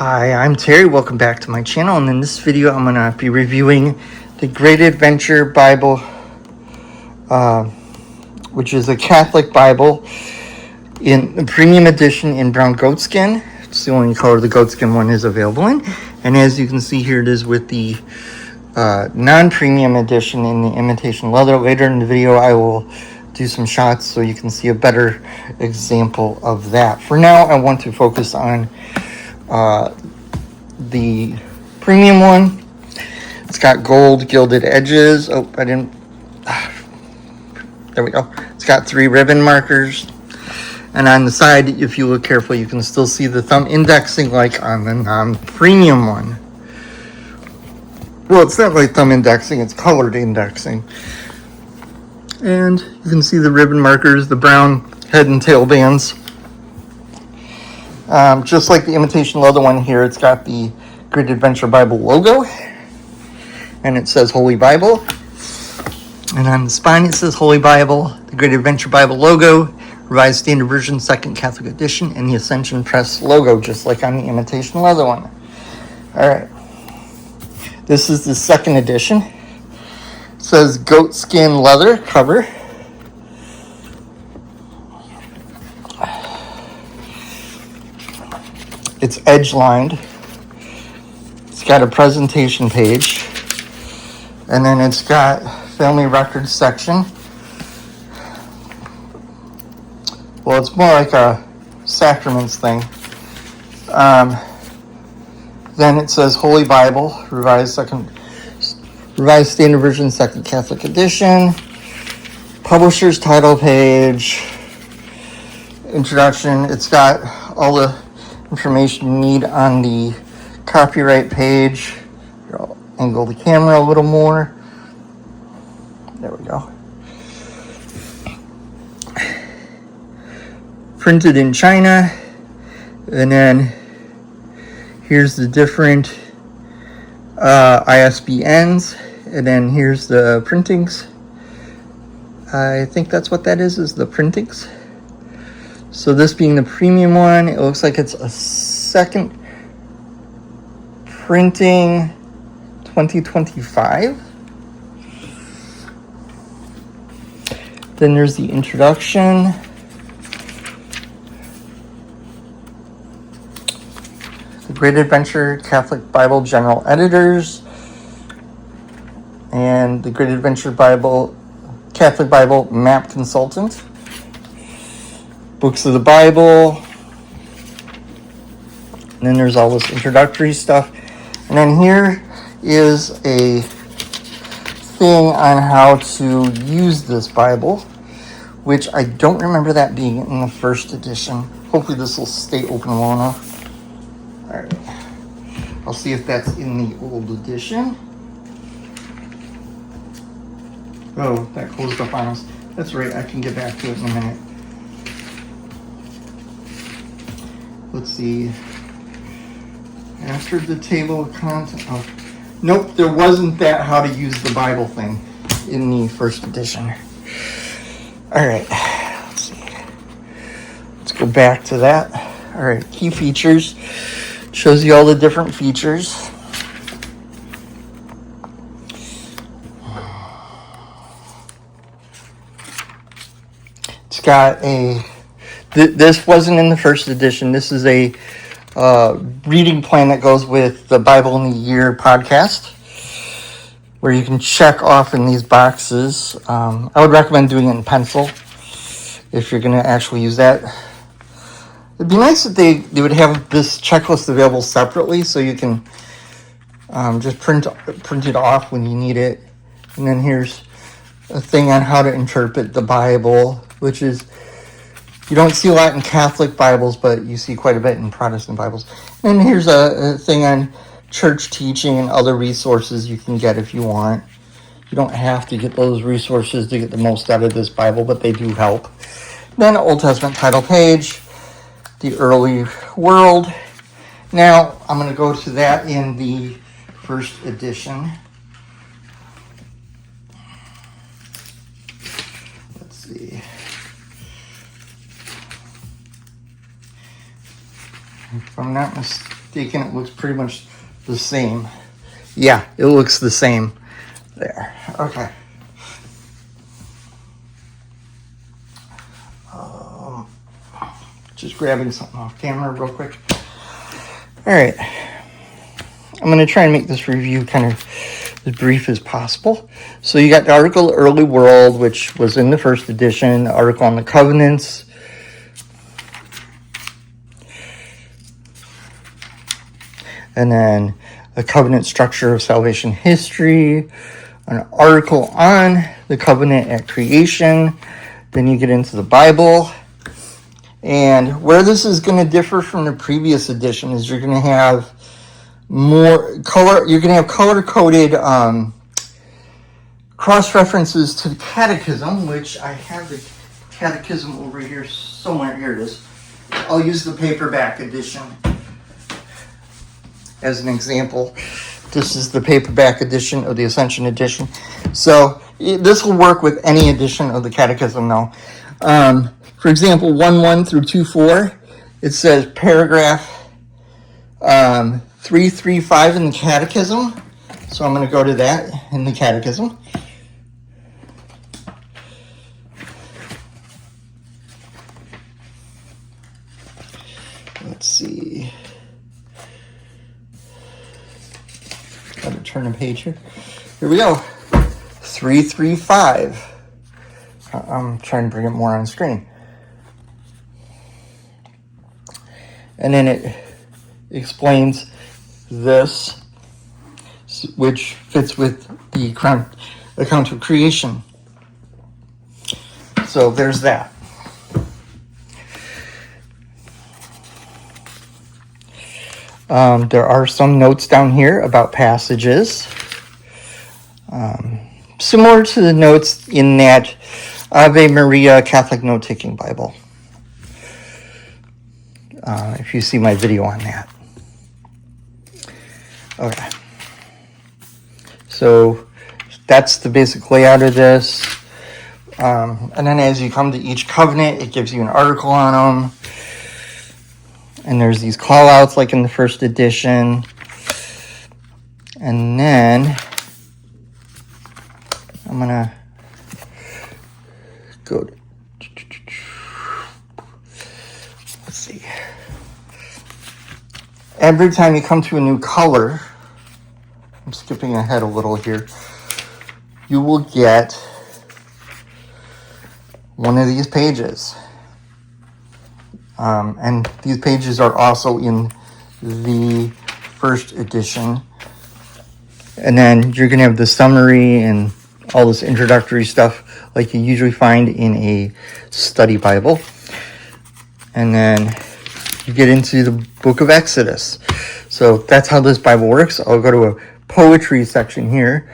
Hi, I'm Terry. Welcome back to my channel, and in this video I'm going to be reviewing the Great Adventure Bible, which is a Catholic Bible in the premium edition in brown goatskin. It's the only color the goatskin one is available in, and as you can see here, it is with the non-premium edition in the imitation leather. Later in the video I will do some shots so you can see a better example of that. For now, I want to focus on the premium one. It's got gold gilded edges. There we go. It's got 3 ribbon markers, and on the side, if you look carefully, you can still see the thumb indexing like on the non-premium one. Well, it's not like thumb indexing, it's colored indexing. And you can see the ribbon markers, the brown head and tail bands. Just like the imitation leather one here, it's got the Great Adventure Bible logo, and it says Holy Bible. And on the spine it says Holy Bible, the Great Adventure Bible logo, Revised Standard Version, 2nd Catholic Edition, and the Ascension Press logo, just like on the imitation leather one. Alright, this is the 2nd edition. It says goatskin leather cover. It's edge lined. It's got a presentation page, and then it's got family records section. Well, it's more like a sacraments thing. Then it says Holy Bible, Revised Standard Version, 2nd Catholic Edition. Publisher's title page. Introduction. It's got all the information you need on the copyright page. I'll angle the camera a little more. There we go. Printed in China. And then here's the different ISBNs. And then here's the printings. I think that's what that is the printings. So this being the premium one, it looks like it's a second printing 2025. Then there's the introduction. The Great Adventure Catholic Bible General Editors. And the Great Adventure Bible Catholic Bible Map Consultant. Books of the Bible. And then there's all this introductory stuff. And then here is a thing on how to use this Bible, which I don't remember that being in the 1st edition. Hopefully this will stay open long enough. Alright. I'll see if that's in the old edition. Oh, that closed up on us. That's right, I can get back to it in a minute. Let's see. After the table of contents. Oh, nope, there wasn't that how to use the Bible thing in the 1st edition. Alright, let's see. Let's go back to that. Alright, key features. Shows you all the different features. It's got a... This wasn't in the 1st edition. This is a reading plan that goes with the Bible in a Year podcast, where you can check off in these boxes. I would recommend doing it in pencil if you're going to actually use that. It'd be nice if they would have this checklist available separately, so you can just print it off when you need it. And then here's a thing on how to interpret the Bible, which is, you don't see a lot in Catholic Bibles, but you see quite a bit in Protestant Bibles. And here's a thing on church teaching and other resources you can get if you want. You don't have to get those resources to get the most out of this Bible, but they do help. Then an Old Testament title page, the early world. Now, I'm going to go to that in the 1st edition. Let's see. If I'm not mistaken, mistaken, it looks pretty much the same. Yeah, it looks the same there. Okay. Just grabbing something off camera real quick. All right. I'm going to try and make this review kind of as brief as possible. So you got the article Early World, which was in the first edition, the article on the covenants, and then a covenant structure of salvation history, an article on the covenant at creation. Then you get into the Bible. And where this is going to differ from the previous edition is you're going to have more color. You're going to have color-coded cross-references to the catechism, which I have the catechism over here somewhere. Here it is. I'll use the paperback edition as an example. This is the paperback edition of the Ascension edition. So this will work with any edition of the catechism now. For example, 1.1 through 2.4, it says paragraph 335 in the catechism. So I'm going to go to that in the catechism. Let's see. Got to turn a page here. Here we go. 335. I'm trying to bring it more on screen. And then it explains this, which fits with the account of creation. So there's that. There are some notes down here about passages. Similar to the notes in that Ave Maria Catholic Note-Taking Bible. If you see my video on that. Okay. So that's the basic layout of this. And then as you come to each covenant, it gives you an article on them. And there's these call-outs like in the first edition. And then I'm going to go to, let's see. Every time you come to a new color, I'm skipping ahead a little here, you will get one of these pages. And these pages are also in the first edition. And then you're going to have the summary and all this introductory stuff like you usually find in a study Bible. And then you get into the book of Exodus. So that's how this Bible works. I'll go to a poetry section here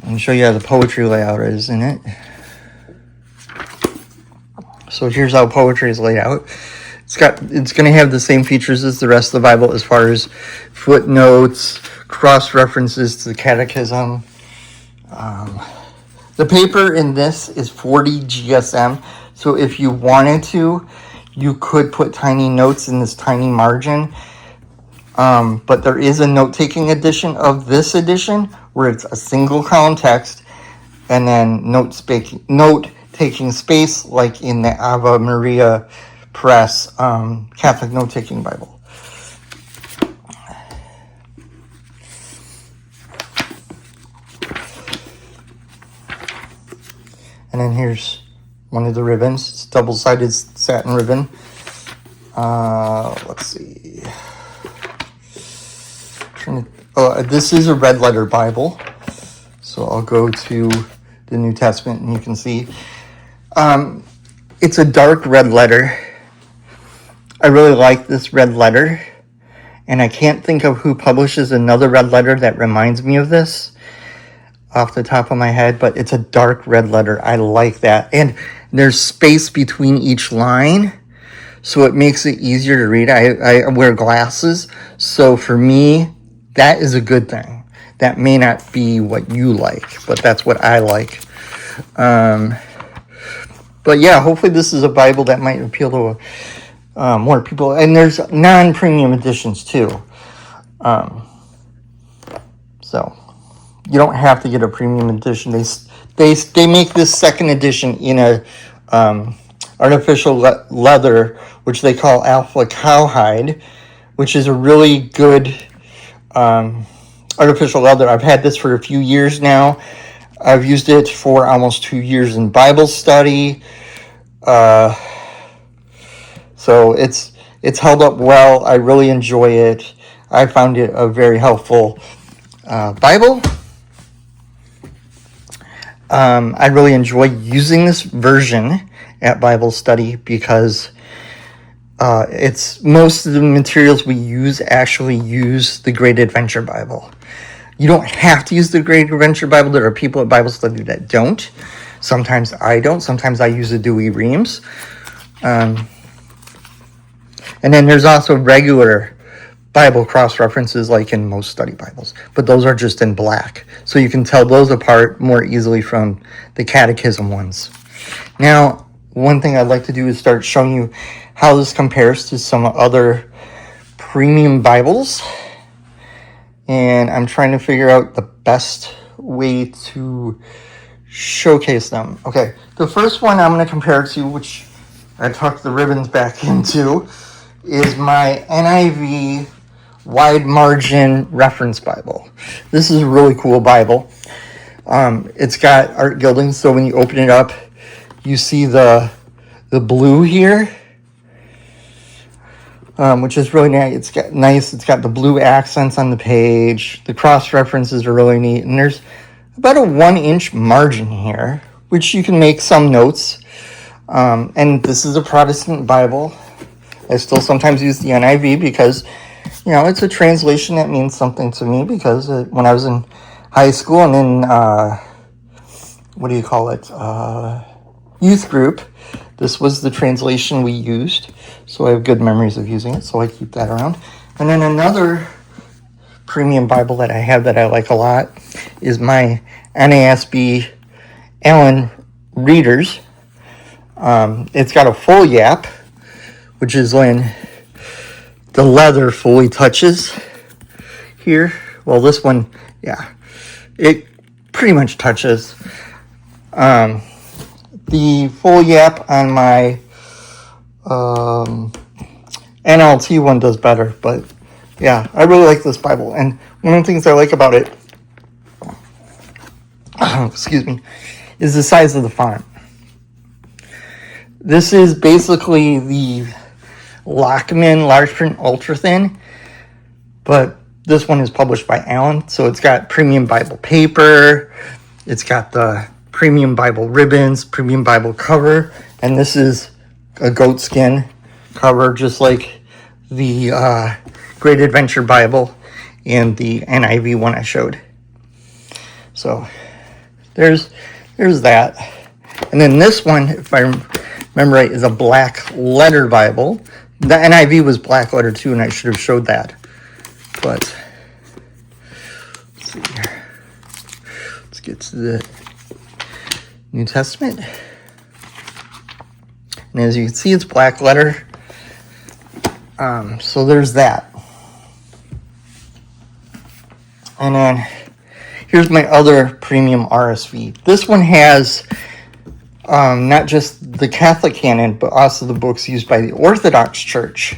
and show you how the poetry layout is in it. So here's how poetry is laid out. It's going to have the same features as the rest of the Bible as far as footnotes, cross-references to the catechism. The paper in this is 40 GSM. So if you wanted to, you could put tiny notes in this tiny margin. But there is a note-taking edition of this edition where it's a single column text and then note-taking space like in the Ave Maria Press Catholic Note-Taking Bible. And then here's one of the ribbons. It's double-sided satin ribbon. Let's see. This is a red letter Bible. So I'll go to the New Testament and you can see. It's a dark red letter. I really like this red letter. And I can't think of who publishes another red letter that reminds me of this off the top of my head, but it's a dark red letter. I like that. And there's space between each line, so it makes it easier to read. I wear glasses, so for me, that is a good thing. That may not be what you like, but that's what I like. But yeah, hopefully this is a Bible that might appeal to more people. And there's non-premium editions too. So you don't have to get a premium edition. They make this second edition in a artificial leather, which they call alpha cowhide, which is a really good artificial leather. I've had this for a few years now. I've used it for almost 2 years in Bible study. So it's held up well. I really enjoy it. I found it a very helpful Bible. I really enjoy using this version at Bible study because it's most of the materials we use actually use the Great Adventure Bible. You don't have to use the Great Adventure Bible. There are people at Bible study that don't. Sometimes I don't. Sometimes I use the Dewey Reams. And then there's also regular Bible cross-references like in most study Bibles. But those are just in black. So you can tell those apart more easily from the catechism ones. Now, one thing I'd like to do is start showing you how this compares to some other premium Bibles. And I'm trying to figure out the best way to showcase them. Okay, the first one I'm going to compare it to, which I tucked the ribbons back into, is my NIV wide margin reference Bible. This is a really cool Bible. It's got art gilding, so when you open it up, you see the blue here, which is really nice. It's got the blue accents on the page. The cross references are really neat, and there's about a 1-inch margin here, which you can make some notes. And this is a Protestant Bible. I still sometimes use the NIV because, it's a translation that means something to me, because when I was in high school and in, youth group, this was the translation we used. So I have good memories of using it, so I keep that around. And then another premium Bible that I have that I like a lot is my NASB Allen Readers. It's got a full yap, which is when the leather fully touches here. Well, this one, yeah, it pretty much touches. The full yap on my NLT one does better, but yeah, I really like this Bible. And one of the things I like about it, is the size of the font. This is basically the Lockman large print ultra thin, but this one is published by Allen, so it's got premium Bible paper, it's got the premium Bible ribbons, premium Bible cover, and this is a goat skin cover, just like the Great Adventure Bible and the NIV one I showed. So there's that. And then this one, if I remember right, is a black letter Bible. The NIV was black letter too, and I should have showed that. But let's see here. Let's get to the New Testament. And as you can see, it's black letter. So there's that. And then here's my other premium RSV. This one has not just the Catholic canon, but also the books used by the Orthodox Church,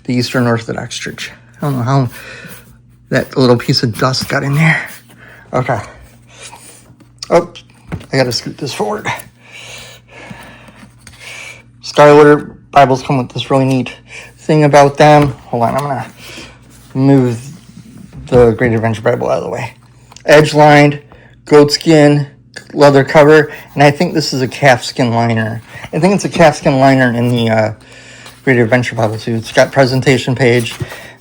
the Eastern Orthodox Church. I don't know how that little piece of dust got in there. Okay. Oh, I gotta scoot this forward. Scarlet Bibles come with this really neat thing about them. Hold on, I'm gonna move the Great Adventure Bible out of the way. Edge-lined, goatskin, leather cover, and I think this is a calfskin liner. I think it's a calfskin liner in the Great Adventure Bible too. It's got presentation page,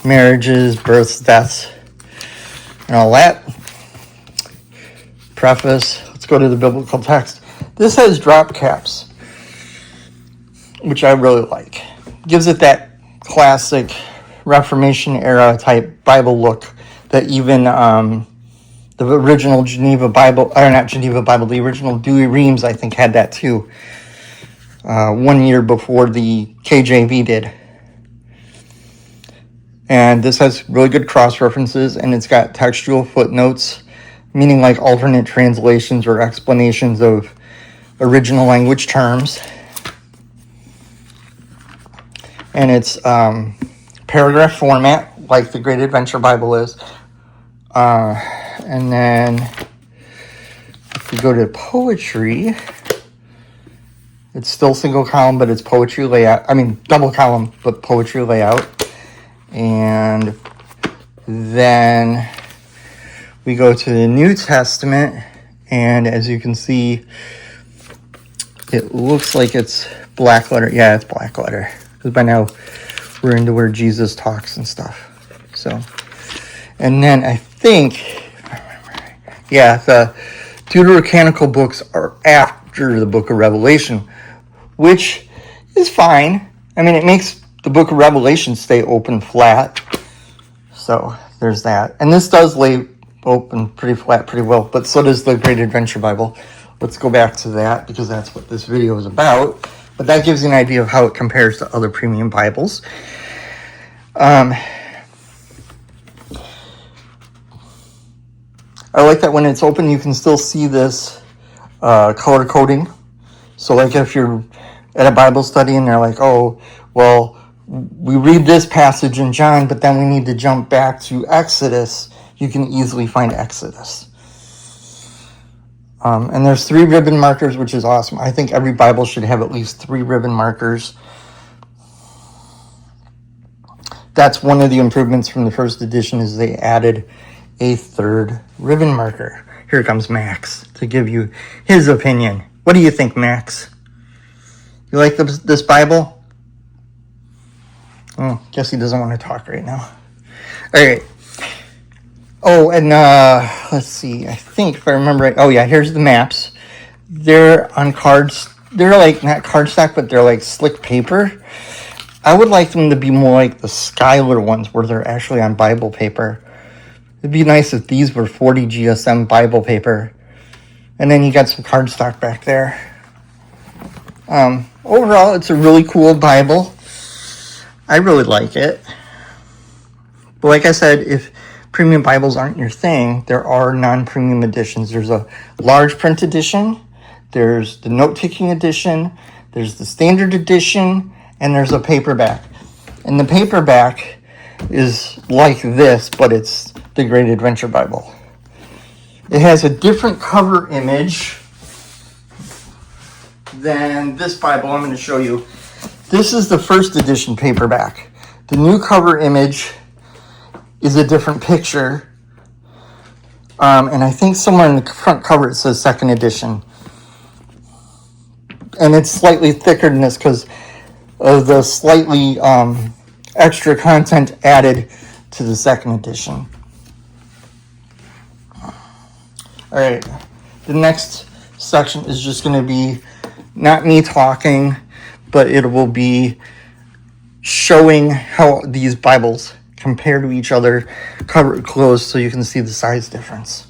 marriages, births, deaths, and all that. Preface. Let's go to the biblical text. This has drop caps, which I really like. Gives it that classic Reformation era type Bible look that even the original Geneva Bible, or not Geneva Bible, the original Dewey Reams, I think, had that too. 1 year before the KJV did. And this has really good cross-references, and it's got textual footnotes, meaning like alternate translations or explanations of original language terms. And it's paragraph format, like the Great Adventure Bible is. And then if we go to poetry, it's still single column, but it's poetry layout. I mean, double column, but poetry layout. And then we go to the New Testament, and as you can see, it looks like it's black letter. Yeah, it's black letter, because by now we're into where Jesus talks and stuff. So, and then I think, yeah, the Deuterocanonical books are after the book of Revelation, which is fine. I mean, it makes the book of Revelation stay open flat. So there's that. And this does lay open pretty flat pretty well, but so does the Great Adventure Bible. Let's go back to that because that's what this video is about. But that gives you an idea of how it compares to other premium Bibles. I like that when it's open, you can still see this color coding. So like if you're at a Bible study and they're like, oh, well, we read this passage in John, but then we need to jump back to Exodus, you can easily find Exodus. And there's 3 ribbon markers, which is awesome. I think every Bible should have at least 3 ribbon markers. That's one of the improvements from the first edition, is they added a 3rd ribbon marker. Here comes Max to give you his opinion. What do you think, Max? You like this Bible? Oh, guess he doesn't want to talk right now. All right. Oh, and let's see. I think if I remember right. Oh, yeah, here's the maps. They're on cards. They're like not cardstock, but they're like slick paper. I would like them to be more like the Skylar ones, where they're actually on Bible paper. It'd be nice if these were 40 GSM Bible paper. And then you got some cardstock back there. Overall, it's a really cool Bible. I really like it. But like I said, if premium Bibles aren't your thing, there are non-premium editions. There's a large print edition, there's the note-taking edition, there's the standard edition, and there's a paperback. And the paperback is like this, but it's the Great Adventure Bible. It has a different cover image than this Bible I'm going to show you. This is the first edition paperback. The new cover image is a different picture. And I think somewhere in the front cover it says second edition. And it's slightly thicker than this because of the slightly extra content added to the second edition. All right, the next section is just going to be not me talking, but it will be showing how these Bibles compare to each other, cover it closed so you can see the size difference.